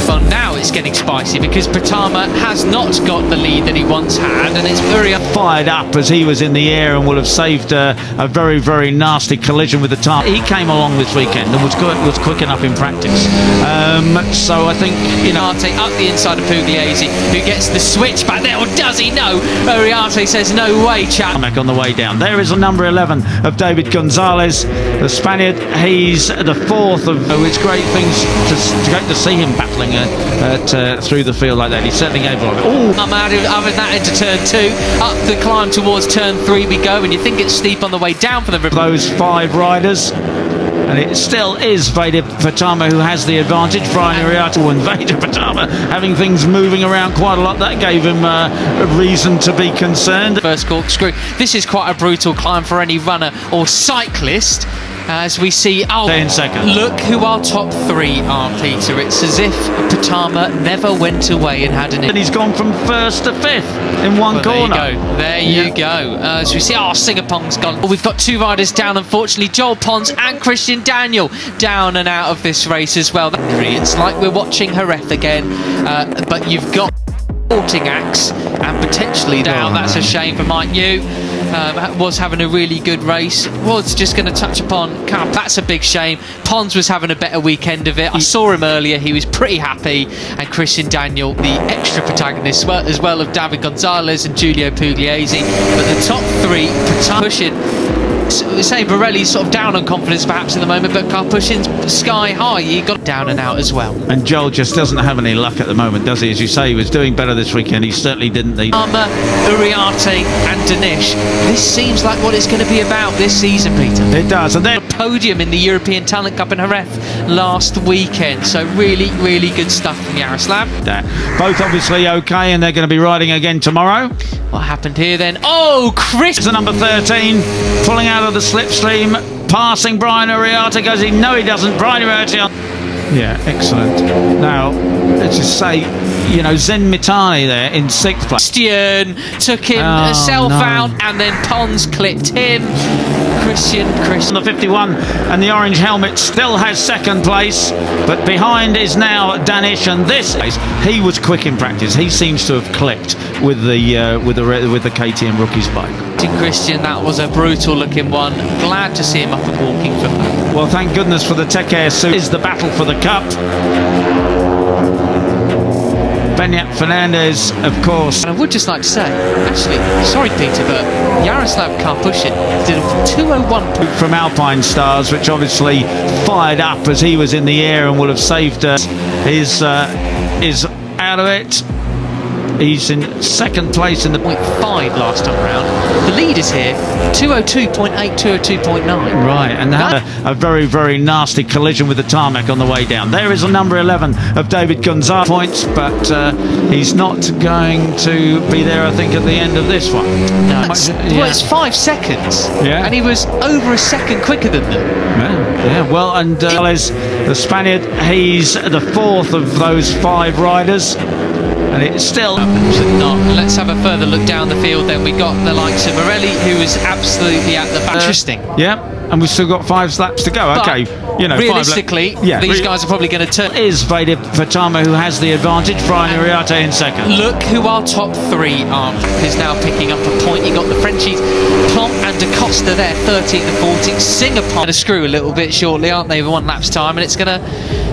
Well, now it's getting spicy because Pratama has not got the lead that he once had, and it's very fired up as he was in the air and will have saved a very, very nasty collision with the time. He came along this weekend and was quick enough in practice. So I think, you know, up the inside of Pugliese, who gets the switch back there, or does he? No, Vr46 says no way, chap. On the way down. There is a number 11 of David Gonzalez, the Spaniard. He's the fourth of. It's great things to see him battling through the field like that. He certainly gave a lot of it. I'm out of that into turn 2. Up the climb towards turn 3 we go, and you think it's steep on the way down for the those 5 riders. And it still is Veda Pratama who has the advantage. Brian Iriarte and Veda Pratama having things moving around quite a lot. That gave him a reason to be concerned. First corkscrew. This is quite a brutal climb for any runner or cyclist. As we see, look who our top 3 are, Peter. It's as if Pratama never went away and had an... And he's gone from 1st to 5th in one corner. There you go. As we see, Singapong's gone. Well, we've got 2 riders down, unfortunately. Joel Pons and Christian Daniel down and out of this race as well. It's like we're watching Jerez again, but you've got Axe and potentially down. That's a shame for Mike New. Was having a really good race. Was just going to touch upon Cup. That's a big shame. Pons was having a better weekend of it. I saw him earlier. He was pretty happy. And Christian Daniel, the extra protagonist, as well of David Gonzalez and Giulio Pugliese. But the top 3 pushing. Say Borelli's sort of down on confidence perhaps in the moment, but Karpushin's sky high. He got down and out as well. And Joel just doesn't have any luck at the moment, does he? As you say, he was doing better this weekend. He certainly didn't need Iriarte and Danish. This seems like what it's going to be about this season, Peter. It does. And then a podium in the European Talent Cup in Jerez last weekend. So really, really good stuff from Yaroslav. Both obviously okay, and they're going to be riding again tomorrow. What happened here then? Oh, Chris! The number 13 pulling out of the slipstream, passing Brian Iriarte. Goes, no, he doesn't. Brian Iriarte. Yeah, excellent. Now, let's just say, you know, Zen Mitani there in 6th place. Christian took him out, and then Pons clipped him. Christian the 51, and the orange helmet still has 2nd place, but behind is now Danish, and this he was quick in practice. He seems to have clipped with the KTM rookies bike. Christian, that was a brutal looking one. Glad to see him up and walking for that. Well, thank goodness for the Tech Air suit. Is the battle for the cup. Benyat Fernandez, of course. And I would just like to say, actually, sorry Peter, but Yaroslav Karpushin did a 2:01 from Alpine Stars, which obviously fired up as he was in the air and will have saved is out of it. He's in 2nd place in the 0.5 last time around. The lead is here, 202.8, 202.9. Right, and had a very, very nasty collision with the tarmac on the way down. There is a number 11 of David Gonzalez points, but he's not going to be there, I think, at the end of this one. No, well, it's 5 seconds. Yeah. And he was over a second quicker than them. Yeah, well, and the Spaniard, he's the 4th of those 5 riders. And it's still not. Let's have a further look down the field then. We got the likes of Morelli, who is absolutely at the back. Interesting. Yeah, and we've still got 5 laps to go. But okay, you know, realistically, these guys are probably going to turn. Is Veda Pratama who has the advantage. Brian Iriarte in 2nd. Look who our top 3 are. Is now picking up a point. You got the Frenchies, Plomp and Da Costa there, 13th and 14th. Singapore going to screw a little bit shortly, aren't they? 1 lap's time, and it's going to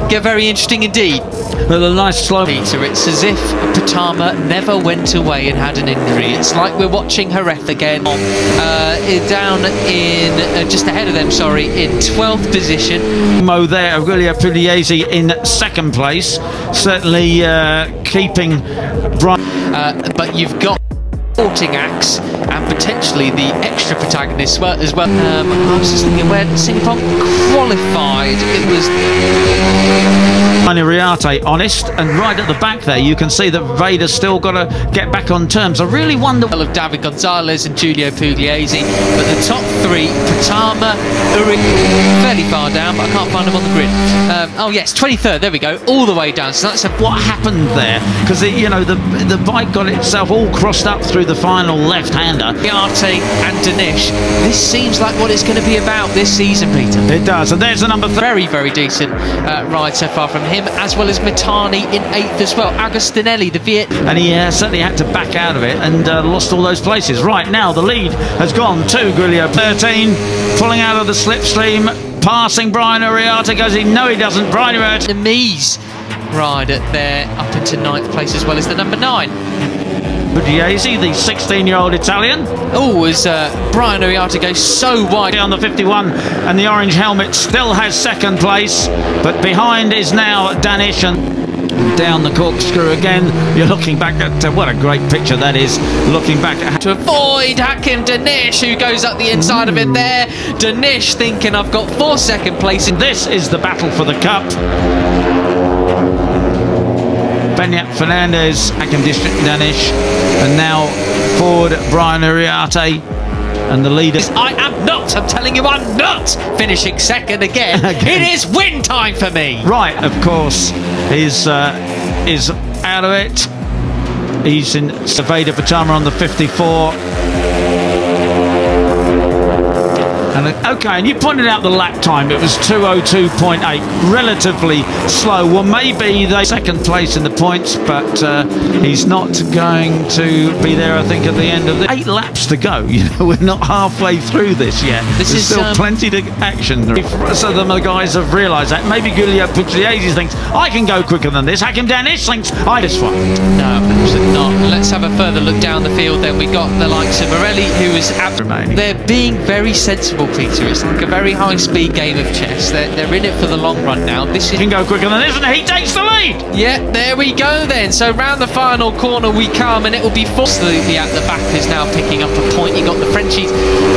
get very interesting indeed. But a nice slow. Peter, it's as if Pratama never went away and had an injury. It's like we're watching Jerez again. Down in just ahead of them, sorry, in 12th position. Mo there, Giulio Pugliese in 2nd place, certainly keeping Brian. But you've got Axe and potentially the extra protagonist as well. I was just thinking where Singapore qualified, it was Iriarte honest, and right at the back there you can see that Veda's still got to get back on terms. I really wonder of David Gonzalez and Giulio Pugliese, but the top 3, Pratama, fairly far down, but I can't find them on the grid. Oh yes, 23rd, there we go, all the way down. So that's what happened there, because you know the bike got itself all crossed up through the final left-hander, contender. Arte and Danish. This seems like what it's going to be about this season, Peter. It does, and there's the number 3. Very, very decent ride so far from him, as well as Mitani in 8th as well. Agostinelli, the Viet. And he certainly had to back out of it and lost all those places. Right now, the lead has gone to Giulio. 13, pulling out of the slipstream, passing Brian Uriarte. Goes he? No, he doesn't. Brian Uriarte. The Mies rider there up into 9th place, as well as the number 9. Budiesi, the 16-year-old Italian. Oh, as Brian Uriarte goes so wide. On the 51, and the orange helmet still has 2nd place, but behind is now Danish, and down the corkscrew again. You're looking back at what a great picture that is. Looking back at to avoid Hakim Danish, who goes up the inside of it there. Danish thinking I've got 4 2nd place. This is the battle for the cup. Benyat Fernandez, Hakim Danish, and now forward Brian Uriarte, and the leader. I am not, I'm telling you, I'm not finishing 2nd again. It is win time for me. Right, of course, is out of it. He's in Veda Pratama on the 54. And okay, and you pointed out the lap time. It was 2:02.8, relatively slow. Well, maybe the 2nd place in the points, but he's not going to be there, I think, at the end of the 8 laps to go. You know, we're not halfway through this yet. There's still plenty to action. So the guys have realised that. Maybe Giulio Pugliese thinks, I can go quicker than this. Hakim Danish thinks, I just won. No, absolutely not. Let's have a further look down the field then. We got the likes of Morelli, who is remaining. They're being very sensible, Peter. It's like a very high-speed game of chess. They're in it for the long run now. This can go quicker than this, and he takes the lead. Yeah, there we go then. So round the final corner we come, and it will be forcefully at the back is now picking up a point. You got the Frenchies,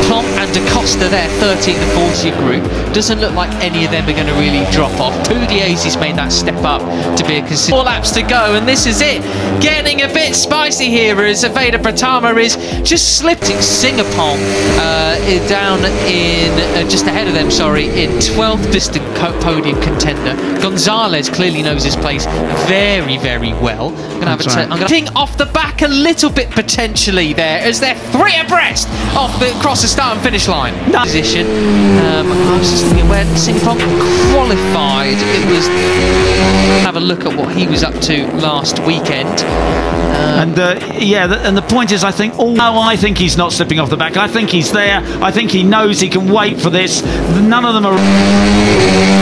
Plomp and Da Costa there, 13th and 40th group. Doesn't look like any of them are going to really drop off. Pugliese's made that step up to be a consistent. 4 laps to go, and this is it. Getting a bit spicy here as Veda Pratama is just slipping Singapore down in just ahead of them, sorry, in 12th distant podium contender. Gonzalez clearly knows his place very, very well. I'm going to ping off the back a little bit potentially there as they're 3 abreast across the start and finish line. Position. I was just thinking when Singapore qualified, it was have a look at what he was up to last weekend. And the point is, I think, I think he's not slipping off the back. I think he's there. I think he knows he can wait for this. None of them are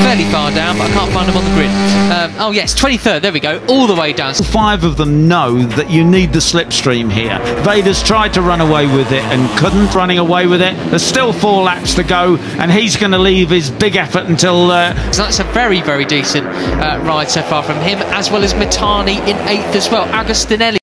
fairly far down, but I can't find them on the grid. Oh yes, 23rd, there we go, all the way down. 5 of them know that you need the slipstream here. Veda's tried to run away with it and couldn't, running away with it. There's still 4 laps to go, and he's going to leave his big effort until... So that's a very, very decent ride so far from him, as well as Mitani in 8th as well. Agostinelli